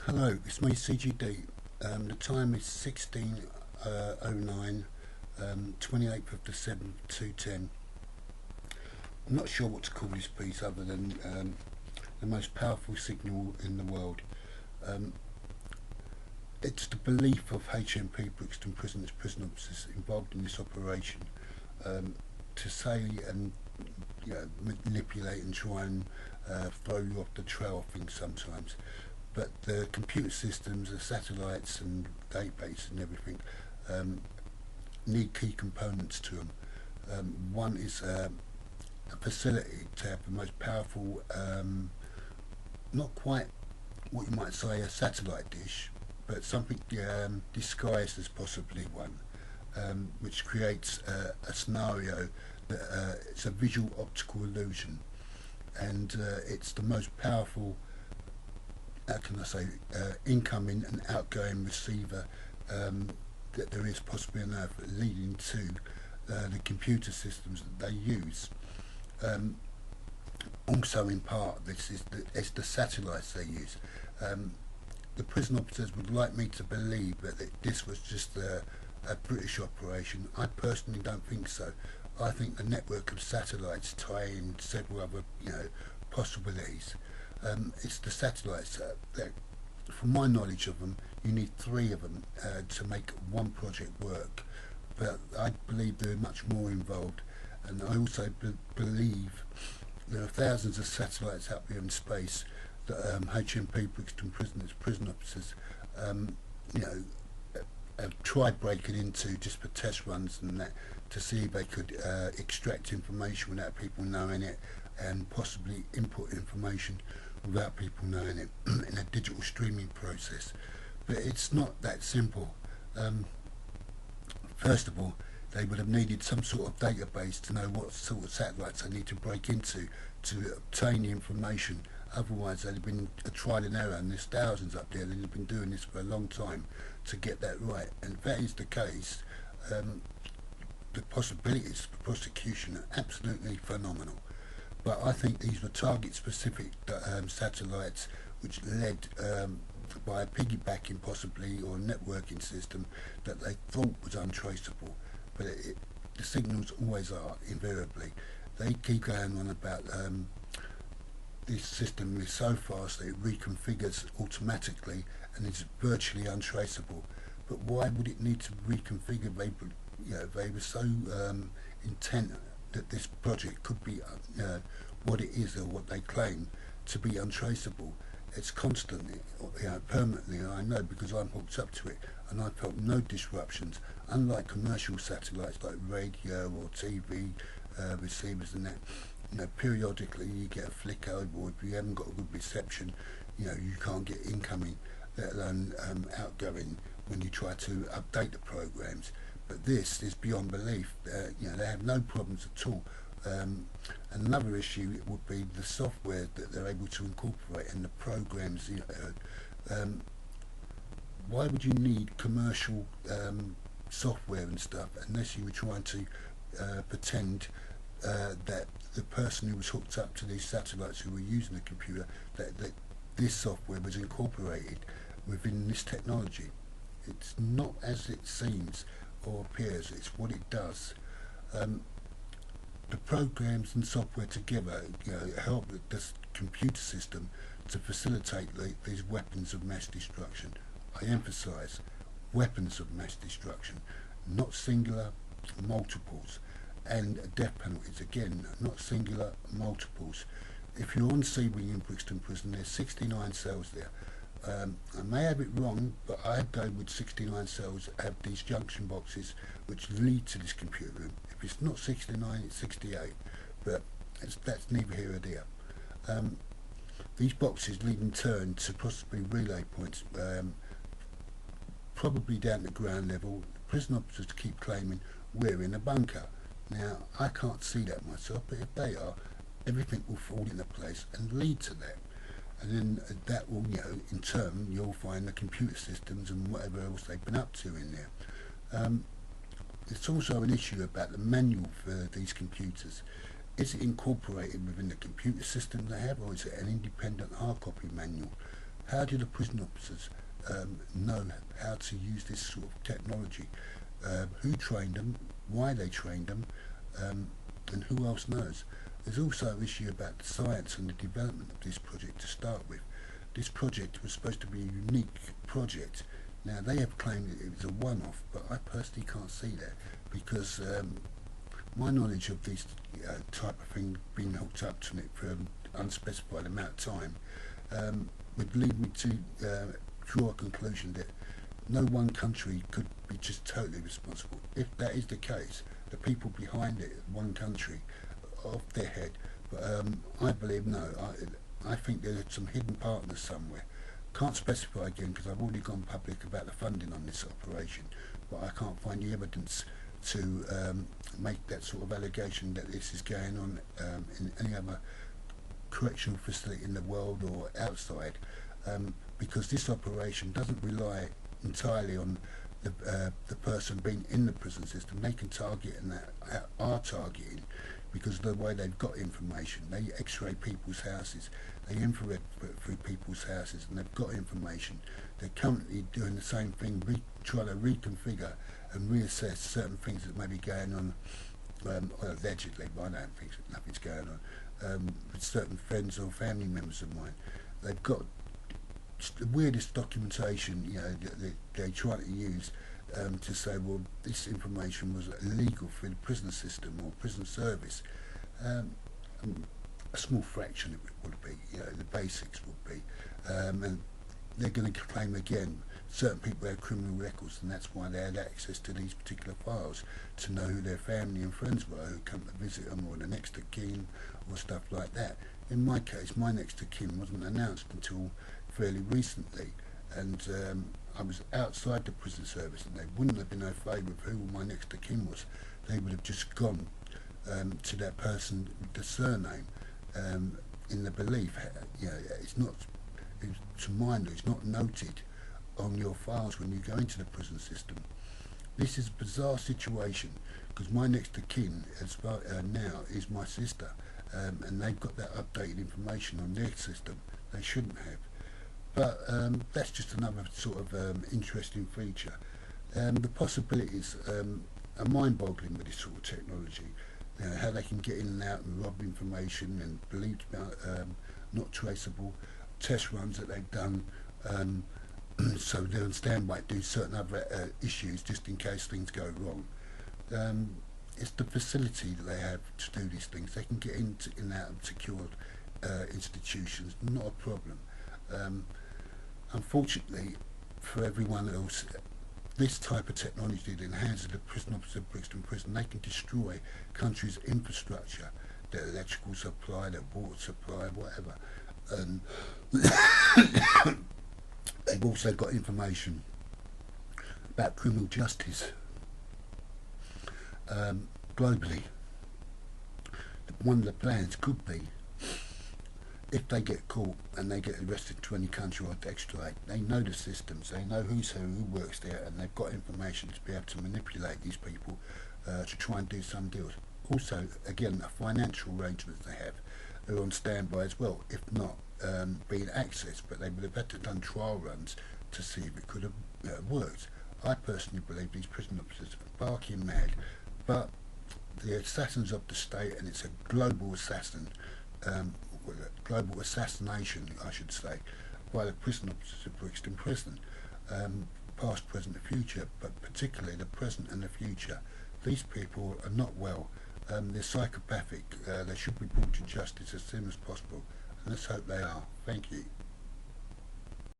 Hello, it's me CGD. The time is 16:09, 28th of the 7th, 2:10. I'm not sure what to call this piece other than the most powerful signal in the world. Um, it's the belief of HMP Brixton prisoners, prison officers involved in this operation, to say and manipulate and try and throw you off the trail, I think sometimes. But the computer systems, the satellites and database and everything need key components to them. One is a facility to have the most powerful, not quite what you might say a satellite dish, but something disguised as possibly one, which creates a scenario that it's a visual optical illusion, and it's the most powerful, how can I say, incoming and outgoing receiver that there is possibly on Earth, leading to the computer systems that they use. Also, in part, it's the satellites they use. The prison officers would like me to believe that this was just a British operation. I personally don't think so. I think the network of satellites tie in several other, possibilities. It's the satellites that, from my knowledge of them, you need three of them to make one project work. But I believe there are much more involved, and I also believe there are thousands of satellites out there in space that HMP Brixton prison officers, you know, have tried breaking into just for test runs and that, to see if they could extract information without people knowing it, and possibly input information without people knowing it in a digital streaming process. But it's not that simple. First of all, they would have needed some sort of database to know what sort of satellites they need to break into to obtain the information. Otherwise, they'd have been a trial and error, and there's thousands up there that have been doing this for a long time to get that right. And if that is the case, the possibilities for prosecution are absolutely phenomenal. But I think these were target-specific satellites, which led by a piggybacking possibly, or a networking system that they thought was untraceable. But the signals always are, invariably. They keep going on about this system is so fast that it reconfigures automatically and is virtually untraceable. But why would it need to reconfigure? They were so intent that this project could be what it is, or what they claim to be, untraceable. It's constantly, permanently. I know, because I'm hooked up to it, and I felt no disruptions. Unlike commercial satellites like radio or TV receivers and that, periodically you get a flicker, or if you haven't got a good reception, you can't get incoming, let alone outgoing, when you try to update the programs. But this is beyond belief. They have no problems at all. Another issue would be the software that they're able to incorporate and the programs. Why would you need commercial software and stuff unless you were trying to pretend that the person who was hooked up to these satellites, who were using the computer, that this software was incorporated within this technology? It's not as it seems or appears, it's what it does. The programs and software together, help this computer system to facilitate these weapons of mass destruction. I emphasise weapons of mass destruction, not singular, multiples, and death penalties, again, not singular, multiples. If you're on Seawing in Brixton Prison, there's 69 cells there. I may have it wrong, but I'd go with 69 cells that have these junction boxes which lead to this computer room. If it's not 69, it's 68, but that's neither here or there. These boxes lead in turn to possibly relay points, probably down to ground level. The prison officers keep claiming we're in a bunker. Now, I can't see that myself, but if they are, everything will fall into place and lead to that. And then that will, in turn, you'll find the computer systems and whatever else they've been up to in there. It's also an issue about the manual for these computers. Is it incorporated within the computer system they have, or is it an independent hard copy manual? How do the prison officers know how to use this sort of technology? Who trained them? Why they trained them? And who else knows? There's also an issue about the science and the development of this project to start with. This project was supposed to be a unique project. Now they have claimed that it was a one-off, but I personally can't see that, because my knowledge of this type of thing being hooked up to it for an unspecified amount of time would lead me to draw a conclusion that no one country could be just totally responsible. If that is the case, the people behind it, one country, off their head. But I believe no. I think there are some hidden partners somewhere. Can't specify again because I've already gone public about the funding on this operation, but I can't find the evidence to make that sort of allegation that this is going on in any other correctional facility in the world or outside, because this operation doesn't rely entirely on the person being in the prison system. They can target, and are targeting, because of the way they've got information. They x-ray people's houses, they infrared through people's houses, and they've got information. They're currently doing the same thing, trying to reconfigure and reassess certain things that may be going on, allegedly, but I don't think nothing's going on, with certain friends or family members of mine. They've got the weirdest documentation, that they try to use to say, well, this information was illegal through the prison system or prison service. A small fraction of it would be, the basics would be, and they're going to claim again certain people have criminal records, and that's why they had access to these particular files, to know who their family and friends were who come to visit them, or the next of kin, or stuff like that. In my case, my next of kin wasn't announced until fairly recently, and I was outside the prison service, and they wouldn't have been au fait with who my next of kin was. They would have just gone to that person with the surname, in the belief, it's not, to my knowledge, it's not noted on your files when you go into the prison system. This is a bizarre situation, because my next of kin as far now is my sister, and they've got that updated information on their system. They shouldn't have. But that's just another sort of interesting feature. The possibilities are mind-boggling with this sort of technology. How they can get in and out and rob information and believed about not traceable test runs that they've done, so they're on standby to do certain other issues just in case things go wrong. It's the facility that they have to do these things. They can get in and out of secured institutions, not a problem. Unfortunately for everyone else, this type of technology in the hands of the prison officer of Brixton Prison, they can destroy countries' infrastructure, their electrical supply, their water supply, whatever. And they've also got information about criminal justice globally. One of the plans could be, if they get caught and they get arrested to any country or extradite, they know the systems, they know who's who works there, and they've got information to be able to manipulate these people to try and do some deals. Also, again, the financial arrangements they have are on standby as well, if not being accessed, but they would have had to done trial runs to see if it could have worked. I personally believe these prison officers are barking mad, but the assassins of the state, and it's a global assassin, global assassination, I should say, by the prison officers of Brixton Prison, past, present and future, but particularly the present and the future. These people are not well, they're psychopathic, they should be brought to justice as soon as possible, and let's hope they are. Thank you.